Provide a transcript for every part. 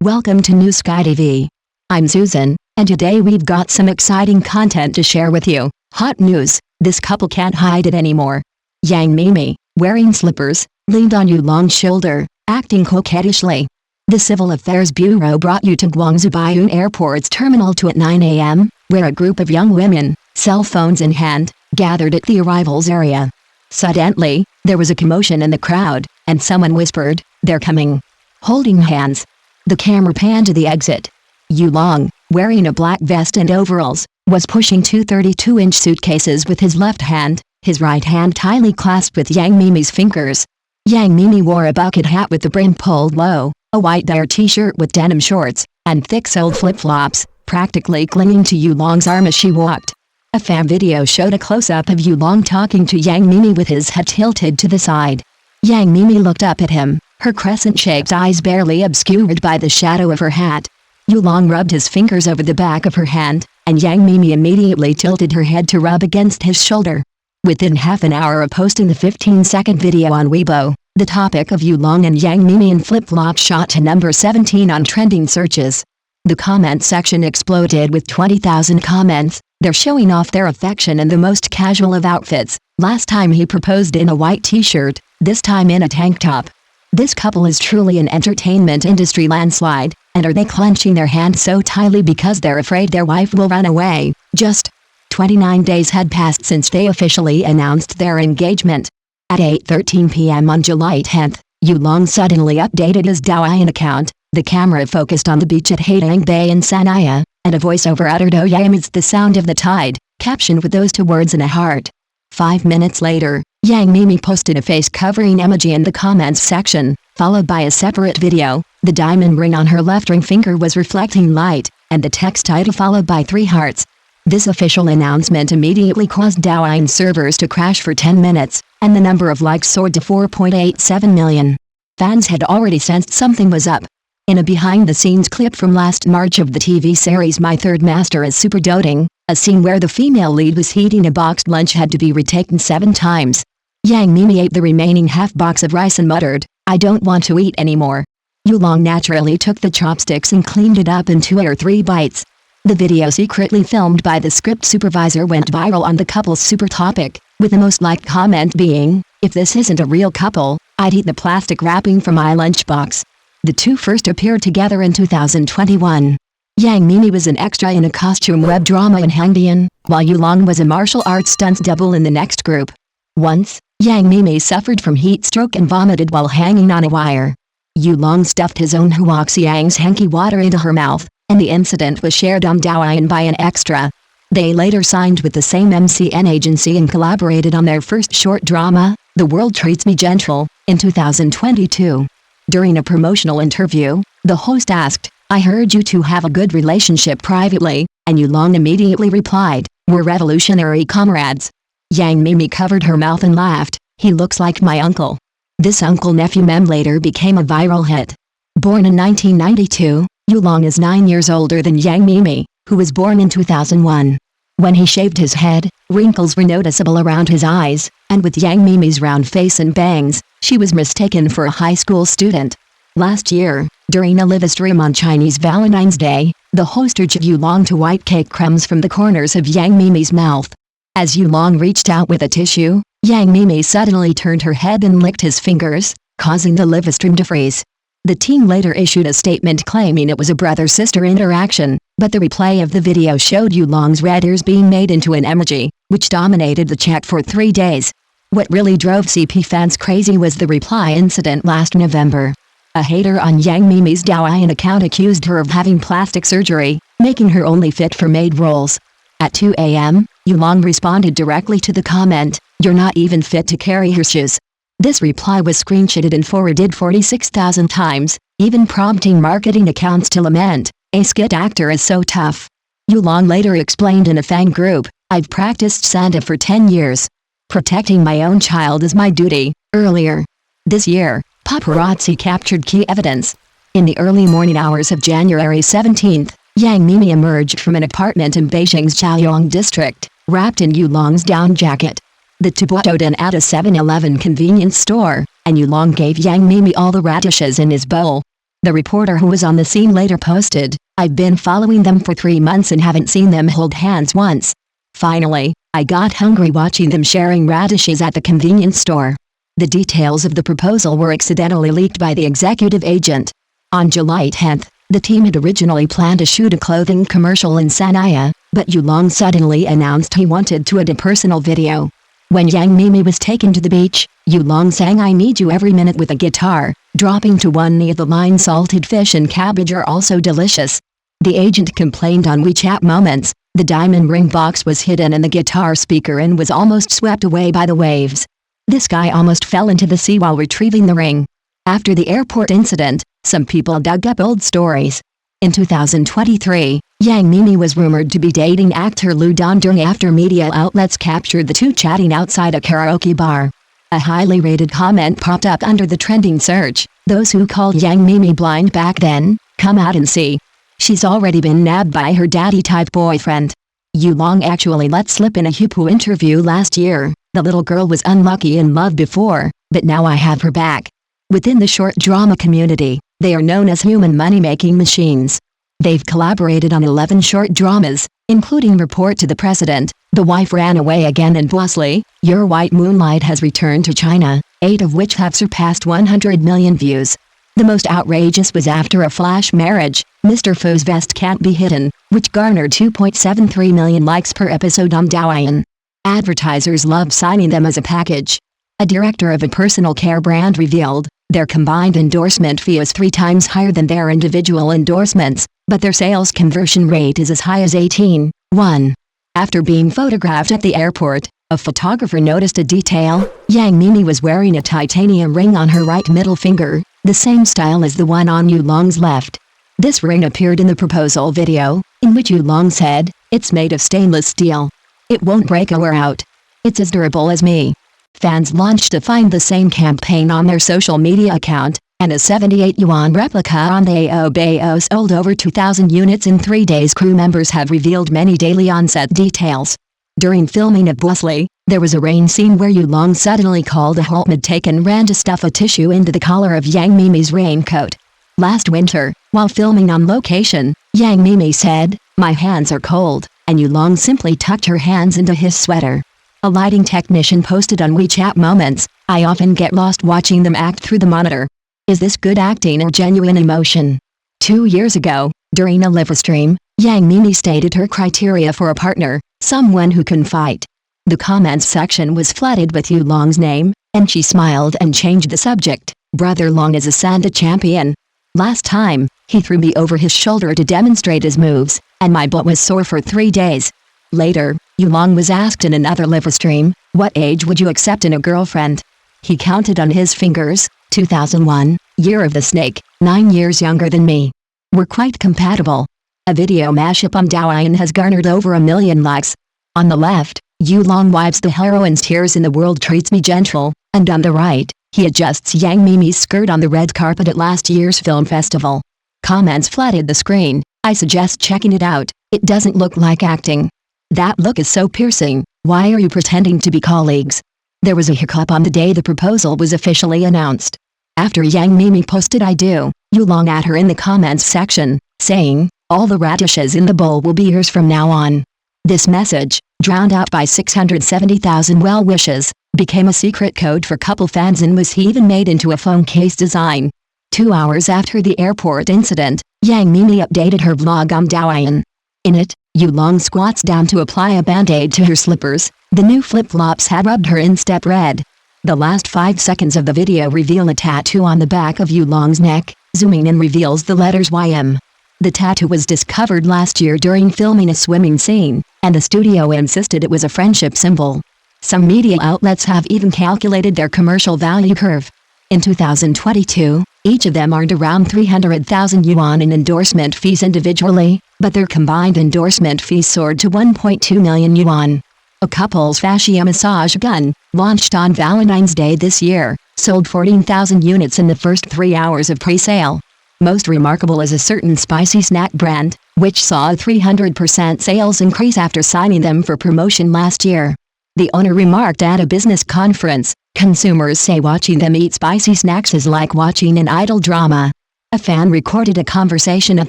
Welcome to New Sky TV. I'm Susan, and today we've got some exciting content to share with you. Hot news, this couple can't hide it anymore. Miemie, wearing slippers, leaned on Yulong's shoulder, acting coquettishly. The Civil Affairs Bureau brought you to Guangzhou Baiyun Airport's Terminal 2 at 9 a.m., where a group of young women, cell phones in hand, gathered at the arrivals area. Suddenly, there was a commotion in the crowd, and someone whispered, "They're coming." Holding hands. The camera panned to the exit. Yulong, wearing a black vest and overalls, was pushing two 32-inch suitcases with his left hand, his right hand tightly clasped with Miemie's fingers. Miemie wore a bucket hat with the brim pulled low, a white bare t-shirt with denim shorts, and thick-soled flip-flops, practically clinging to Yulong's arm as she walked. A fan video showed a close-up of Yulong talking to Miemie with his head tilted to the side. Miemie looked up at him, her crescent-shaped eyes barely obscured by the shadow of her hat. Yulong rubbed his fingers over the back of her hand, and Miemie immediately tilted her head to rub against his shoulder. Within half an hour of posting the 15-second video on Weibo, the topic of Yulong and Miemie in flip-flops shot to number 17 on trending searches. The comment section exploded with 20,000 comments. They're showing off their affection in the most casual of outfits. Last time he proposed in a white t-shirt, this time in a tank top. This couple is truly an entertainment industry landslide, and are they clenching their hands so tightly because they're afraid their wife will run away? Just 29 days had passed since they officially announced their engagement. At 8:13 p.m. on July 10th, Yulong suddenly updated his Douyin account. The camera focused on the beach at Haidang Bay in Sanaya, and a voiceover uttered "Oh yeah" amidst the sound of the tide, captioned with those two words and a heart. 5 minutes later, Miemie posted a face-covering emoji in the comments section, followed by a separate video. The diamond ring on her left ring finger was reflecting light, and the text title followed by 3 hearts. This official announcement immediately caused Douyin servers to crash for 10 minutes, and the number of likes soared to 4.87 million. Fans had already sensed something was up. In a behind-the-scenes clip from last March of the TV series My Third Master is Super Doting, a scene where the female lead was eating a boxed lunch had to be retaken 7 times. Miemie ate the remaining half box of rice and muttered, "I don't want to eat anymore." Yulong naturally took the chopsticks and cleaned it up in 2 or 3 bites. The video secretly filmed by the script supervisor went viral on the couple's super topic, with the most liked comment being, "If this isn't a real couple, I'd eat the plastic wrapping from my lunchbox." The two first appeared together in 2021. Miemie was an extra in a costume web drama in Hangdian, while Yulong was a martial arts stunts double in the next group. Once, Miemie suffered from heat stroke and vomited while hanging on a wire. Yulong stuffed his own Huoxiang's hanky water into her mouth, and the incident was shared on Douyin by an extra. They later signed with the same MCN agency and collaborated on their first short drama, The World Treats Me Gentle, in 2022. During a promotional interview, the host asked, "I heard you two have a good relationship privately," and Yulong immediately replied, "We're revolutionary comrades." Miemie covered her mouth and laughed, "He looks like my uncle." This uncle-nephew meme later became a viral hit. Born in 1992, Yulong is 9 years older than Miemie, who was born in 2001. When he shaved his head, wrinkles were noticeable around his eyes, and with Miemie's round face and bangs, she was mistaken for a high school student. Last year, during a live stream on Chinese Valentine's Day, the host urged Yulong to wipe cake crumbs from the corners of Miemie's mouth. As Yulong reached out with a tissue, Miemie suddenly turned her head and licked his fingers, causing the live stream to freeze. The teen later issued a statement claiming it was a brother-sister interaction, but the replay of the video showed Yulong's red ears being made into an emoji, which dominated the chat for 3 days. What really drove CP fans crazy was the reply incident last November. A hater on Miemie's Douyin account accused her of having plastic surgery, making her only fit for maid roles. At 2 a.m., Yulong responded directly to the comment, "You're not even fit to carry her shoes." This reply was screenshotted and forwarded 46,000 times, even prompting marketing accounts to lament, "A skit actor is so tough." Yulong later explained in a fan group, "I've practiced Santa for 10 years. Protecting my own child is my duty." Earlier this year, paparazzi captured key evidence. In the early morning hours of January 17th, Miemie emerged from an apartment in Beijing's Chaoyang district, wrapped in Yulong's down jacket. The two boarded in at a 7-Eleven convenience store, and Yulong gave Miemie all the radishes in his bowl. The reporter who was on the scene later posted, "I've been following them for 3 months and haven't seen them hold hands once. Finally, I got hungry watching them sharing radishes at the convenience store." The details of the proposal were accidentally leaked by the executive agent. On July 10, the team had originally planned to shoot a clothing commercial in Sanaya, but Yulong suddenly announced he wanted to add a personal video. When Yang Miemie was taken to the beach, Yulong sang "I Need You Every Minute" with a guitar, dropping to one knee. The line "salted fish and cabbage are also delicious." The agent complained on WeChat Moments, the diamond ring box was hidden in the guitar speaker and was almost swept away by the waves. This guy almost fell into the sea while retrieving the ring. After the airport incident, some people dug up old stories. In 2023, Yang Miemie was rumored to be dating actor Lu Dongdong after media outlets captured the two chatting outside a karaoke bar. A highly rated comment popped up under the trending search, "Those who called Yang Miemie blind back then, come out and see. She's already been nabbed by her daddy-type boyfriend." Yulong actually let slip in a Hupu interview last year, "The little girl was unlucky in love before, but now I have her back." Within the short drama community, they are known as human money-making machines. They've collaborated on 11 short dramas, including Report to the President, The Wife Ran Away Again and Bosley, Your White Moonlight Has Returned to China, 8 of which have surpassed 100 million views. The most outrageous was After a Flash Marriage, Mr. Fo's Vest Can't Be Hidden, which garnered 2.73 million likes per episode on Douyin. Advertisers love signing them as a package. A director of a personal care brand revealed, their combined endorsement fee is 3 times higher than their individual endorsements, but their sales conversion rate is as high as 18:1. After being photographed at the airport, a photographer noticed a detail. Yang Miemie was wearing a titanium ring on her right middle finger, the same style as the one on Yulong's left. This ring appeared in the proposal video, in which Yulong said, "It's made of stainless steel. It won't break or wear out. It's as durable as me." Fans launched a Find the Same campaign on their social media account, and a 78 yuan replica on the Bao sold over 2,000 units in 3 days. Crew members have revealed many daily on-set details. During filming of Bosley, there was a rain scene where Yulong suddenly called a halt mid-take and ran to stuff a tissue into the collar of Yang Miemie's raincoat. Last winter, while filming on location, Yang Miemie said, "My hands are cold," and Yulong simply tucked her hands into his sweater. A lighting technician posted on WeChat Moments, "I often get lost watching them act through the monitor. Is this good acting or genuine emotion?" 2 years ago, during a live stream, Yang Miemie stated her criteria for a partner, someone who can fight. The comments section was flooded with Yulong's name, and she smiled and changed the subject, "Brother Long is a Sanda champion. Last time, he threw me over his shoulder to demonstrate his moves, and my butt was sore for 3 days." Later, Yulong was asked in another live stream, "What age would you accept in a girlfriend?" He counted on his fingers, 2001, year of the snake, 9 years younger than me. "We're quite compatible." A video mashup on Douyin has garnered over 1 million likes. On the left, Yulong wipes the heroine's tears in The World Treats Me Gentle, and on the right, he adjusts Yang Miemie's skirt on the red carpet at last year's film festival. Comments flooded the screen, "I suggest checking it out, it doesn't look like acting. That look is so piercing, why are you pretending to be colleagues?" There was a hiccup on the day the proposal was officially announced. After Yang Miemie posted "I do," Yulong at her in the comments section, saying, "All the radishes in the bowl will be yours from now on." This message, drowned out by 670,000 well wishes, became a secret code for couple fans and was even made into a phone case design. 2 hours after the airport incident, Yang Miemie updated her vlog on Douyin. In it, Yulong squats down to apply a band-aid to her slippers. The new flip-flops had rubbed her instep red. The last 5 seconds of the video reveal a tattoo on the back of Yulong's neck. Zooming in reveals the letters YM. The tattoo was discovered last year during filming a swimming scene, and the studio insisted it was a friendship symbol. Some media outlets have even calculated their commercial value curve. In 2022, each of them earned around 300,000 yuan in endorsement fees individually, but their combined endorsement fees soared to 1.2 million yuan. A couple's fascia massage gun, launched on Valentine's Day this year, sold 14,000 units in the first 3 hours of pre-sale. Most remarkable is a certain spicy snack brand, which saw a 300% sales increase after signing them for promotion last year. The owner remarked at a business conference, "Consumers say watching them eat spicy snacks is like watching an idol drama." A fan recorded a conversation at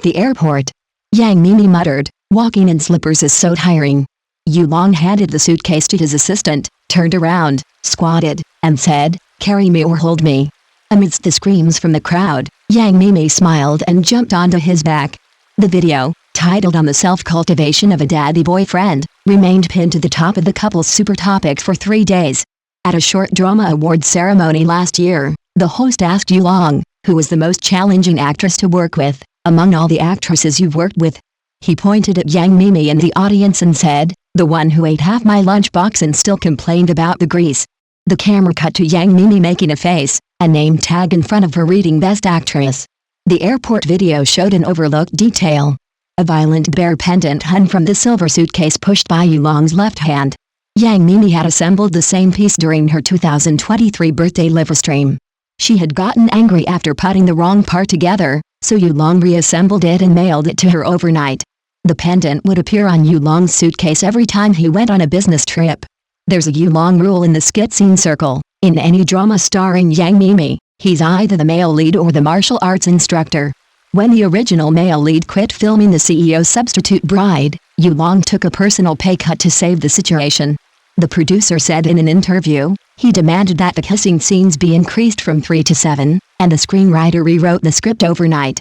the airport. Yang Miemie muttered, "Walking in slippers is so tiring." Yulong handed the suitcase to his assistant, turned around, squatted, and said, "Carry me or hold me." Amidst the screams from the crowd, Yang Miemie smiled and jumped onto his back. The video, titled "On the Self-Cultivation of a Daddy Boyfriend," remained pinned to the top of the couple's super topic for 3 days. At a short drama awards ceremony last year, the host asked Yulong, who was the most challenging actress to work with, among all the actresses you've worked with. He pointed at Yang Miemie in the audience and said, "The one who ate half my lunchbox and still complained about the grease." The camera cut to Yang Miemie making a face, a name tag in front of her reading Best Actress. The airport video showed an overlooked detail. A violent bear pendant hung from the silver suitcase pushed by Yulong's left hand. Yang Miemie had assembled the same piece during her 2023 birthday live stream. She had gotten angry after putting the wrong part together, so Yulong reassembled it and mailed it to her overnight. The pendant would appear on Yulong's suitcase every time he went on a business trip. There's a Yulong rule in the skit scene circle. In any drama starring Yang Miemie, he's either the male lead or the martial arts instructor. When the original male lead quit filming The CEO's Substitute Bride, Yulong took a personal pay cut to save the situation. The producer said in an interview, he demanded that the kissing scenes be increased from 3 to 7, and the screenwriter rewrote the script overnight.